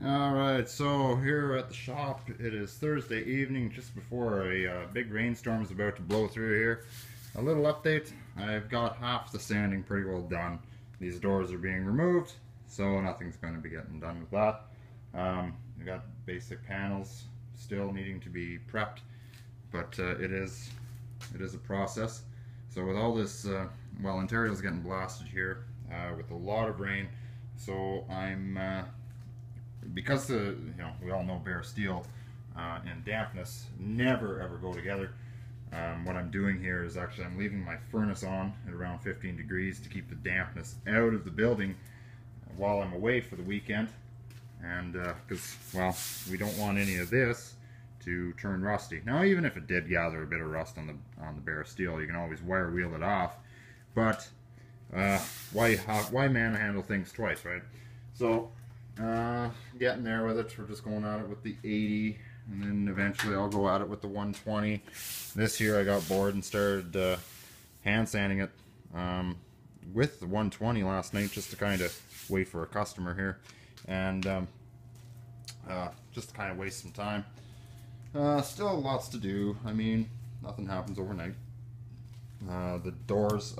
Alright, so here at the shop, it is Thursday evening, just before a big rainstorm is about to blow through here. A little update, I've got half the sanding pretty well done. These doors are being removed, so nothing's going to be getting done with that. We've got basic panels still needing to be prepped, but it is a process. So with all this, Ontario's getting blasted here with a lot of rain, so I'm because we all know bare steel and dampness never ever go together. What I'm doing here is actually I'm leaving my furnace on at around 15 degrees to keep the dampness out of the building while I'm away for the weekend, and because we don't want any of this to turn rusty. Now even if it did gather a bit of rust on the bare steel, you can always wire wheel it off, but why manhandle things twice, right? So getting there with it. We're just going at it with the 80, and then eventually I'll go at it with the 120. This year I got bored and started hand sanding it with the 120 last night, just to kind of wait for a customer here, and just to kind of waste some time. Still lots to do. I mean, nothing happens overnight. The doors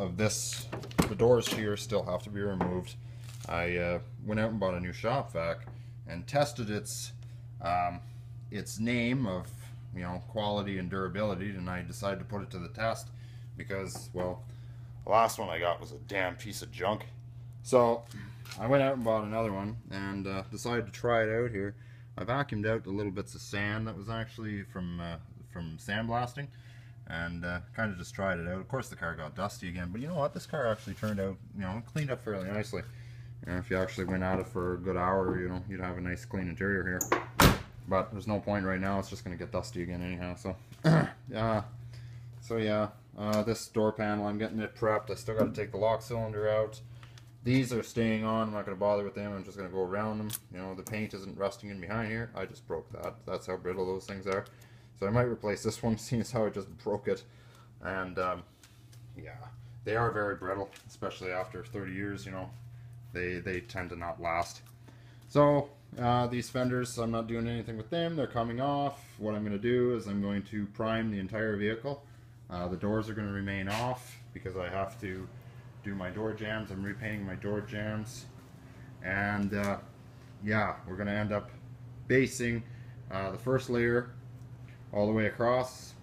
here still have to be removed. I went out and bought a new shop vac and tested its name of quality and durability, and I decided to put it to the test because, well, the last one I got was a damn piece of junk. So I went out and bought another one and decided to try it out here. I vacuumed out the little bits of sand that was actually from sandblasting, and kind of just tried it out. Of course the car got dusty again, but you know what, this car actually turned out, cleaned up fairly nicely. If you actually went at it for a good hour, you'd have a nice clean interior here. But there's no point right now, it's just going to get dusty again anyhow. So this door panel, I'm getting it prepped. I still got to take the lock cylinder out. These are staying on, I'm not going to bother with them, I'm just going to go around them. The paint isn't rusting in behind here. I just broke that. That's how brittle those things are. So I might replace this one, seeing as how I just broke it. And yeah, they are very brittle, especially after 30 years, They tend to not last. So these fenders, I'm not doing anything with them. They're coming off. What I'm going to do is I'm going to prime the entire vehicle. The doors are going to remain off because I have to do my door jambs. I'm repainting my door jambs. And yeah, we're going to end up basing the first layer all the way across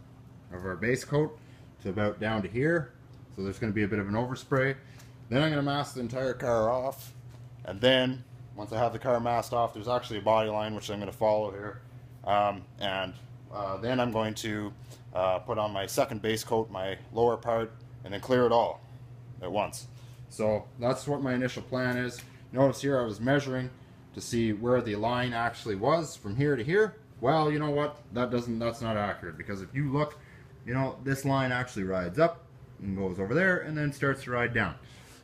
of our base coat to about down to here. So there's going to be a bit of an overspray. Then I'm going to mask the entire car off, and then once I have the car masked off, there's actually a body line which I'm going to follow here, and then I'm going to put on my second base coat, my lower part, and then clear it all at once. So that's what my initial plan is. Notice here I was measuring to see where the line actually was from here to here. Well, you know what? That's not accurate, because if you look, this line actually rides up and goes over there and then starts to ride down.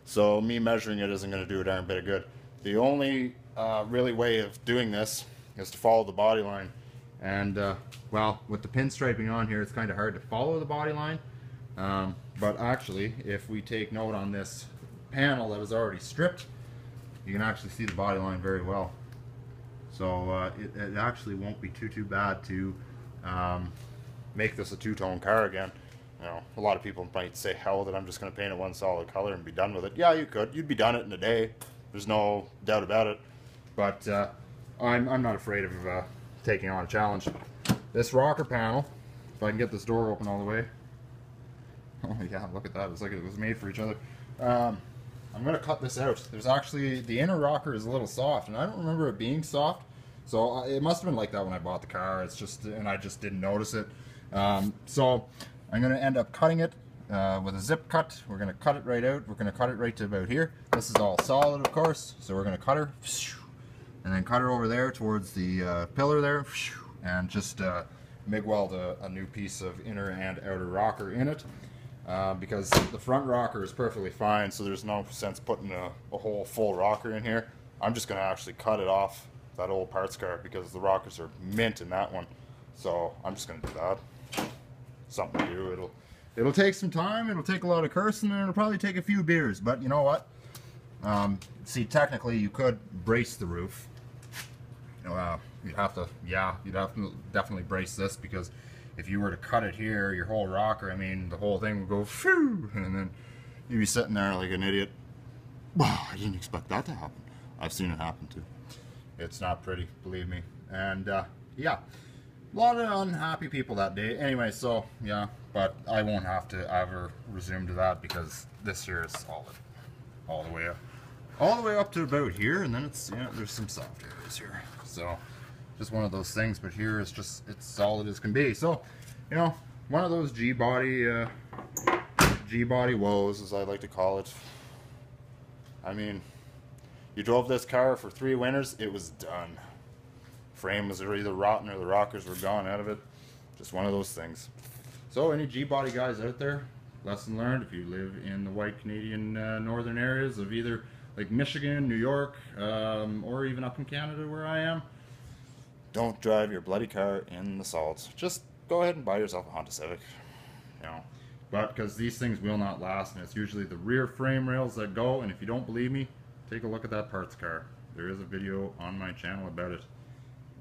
So me measuring it isn't going to do a darn bit of good. The only really way of doing this is to follow the body line. And well, with the pinstriping on here, it's kind of hard to follow the body line. But actually, if we take note on this panel that is already stripped, you can actually see the body line very well. So it actually won't be too bad to make this a two-tone car again. A lot of people might say, hell, that I'm just going to paint it one solid color and be done with it. Yeah, you could. You'd be done it in a day. There's no doubt about it. But I'm not afraid of taking on a challenge. This rocker panel, if I can get this door open all the way. Oh yeah, look at that. It's like it was made for each other. I'm going to cut this out. There's actually, the inner rocker is a little soft, and I don't remember it being soft. So it must have been like that when I bought the car. It's just, and I just didn't notice it. So I'm going to end up cutting it with a zip cut. We're going to cut it right out. We're going to cut it right to about here. This is all solid, of course, so we're going to cut her and then cut her over there towards the pillar there, and just MIG weld a new piece of inner and outer rocker in it, because the front rocker is perfectly fine, so there's no sense putting a whole full rocker in here. I'm just going to actually cut it off that old parts car because the rockers are mint in that one. So I'm just going to do that. Something to do. It'll take some time, it'll take a lot of cursing, and it'll probably take a few beers, but you know what? See, technically you could brace the roof you'd have to definitely brace this, because if you were to cut it here, your whole rocker, I mean, the whole thing would go phew, and then you'd be sitting there like an idiot. Wow, I didn't expect that to happen. I've seen it happen too. It's not pretty, believe me. And yeah, a lot of unhappy people that day. Anyway, so yeah, but I won't have to ever resume to that, because this here is solid all the way up to about here, and then it's, yeah, there's some soft areas here. So just one of those things, but here it's just, it's solid as can be. So, you know, one of those G-body woes, as I like to call it. I mean, you drove this car for 3 winters, it was done. Frame was either rotten or the rockers were gone out of it. Just one of those things. So any G-body guys out there, lesson learned, if you live in the white Canadian northern areas of either like Michigan, New York, or even up in Canada where I am, don't drive your bloody car in the salts. Just go ahead and buy yourself a Honda Civic. You know, but because these things will not last, and it's usually the rear frame rails that go. And if you don't believe me, take a look at that parts car. There is a video on my channel about it.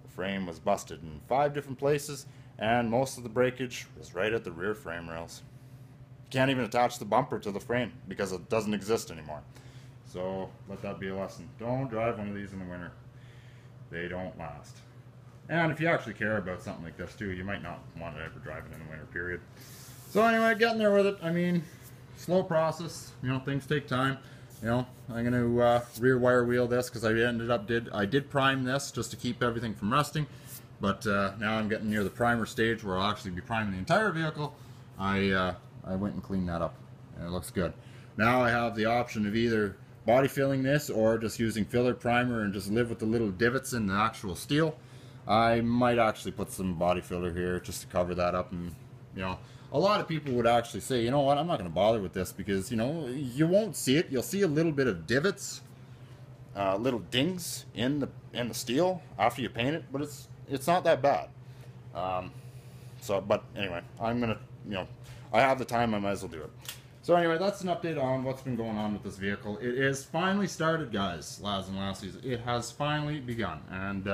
The frame was busted in 5 different places, and most of the breakage was right at the rear frame rails. You can't even attach the bumper to the frame because it doesn't exist anymore. So let that be a lesson. Don't drive one of these in the winter. They don't last. And if you actually care about something like this too, you might not want to ever drive it in the winter, period. So anyway, getting there with it. I mean, slow process. You know, things take time. You know, I'm going to rear wire wheel this, because I did prime this just to keep everything from rusting. But now I'm getting near the primer stage where I'll actually be priming the entire vehicle. I went and cleaned that up, and it looks good. Now I have the option of either body filling this or just using filler primer and just live with the little divots in the actual steel. I might actually put some body filler here just to cover that up. And you know, a lot of people would actually say, you know what, I'm not going to bother with this, because you know, you won't see it. You'll see a little bit of divots, little dings in the steel after you paint it, but it's not that bad. But anyway, I'm gonna, you know, I have the time, I might as well do it. So anyway, that's an update on what's been going on with this vehicle. It is finally started, guys, lads and lassies. It has finally begun, and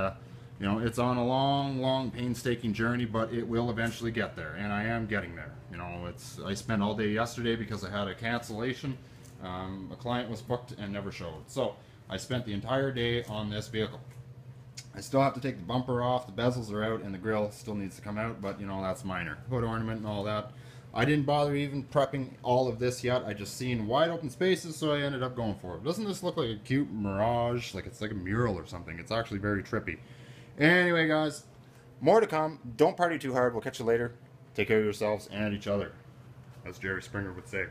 you know, it's on a long, painstaking journey, but it will eventually get there, and I am getting there. You know, I spent all day yesterday because I had a cancellation. A client was booked and never showed, so I spent the entire day on this vehicle. I still have to take the bumper off, the bezels are out, and the grille still needs to come out, but you know, that's minor. Hood ornament and all that. I didn't bother even prepping all of this yet. I just seen wide open spaces, so I ended up going for it. Doesn't this look like a cute mirage? Like it's like a mural or something. It's actually very trippy. Anyway, guys, more to come. Don't party too hard. We'll catch you later. Take care of yourselves and each other, as Jerry Springer would say.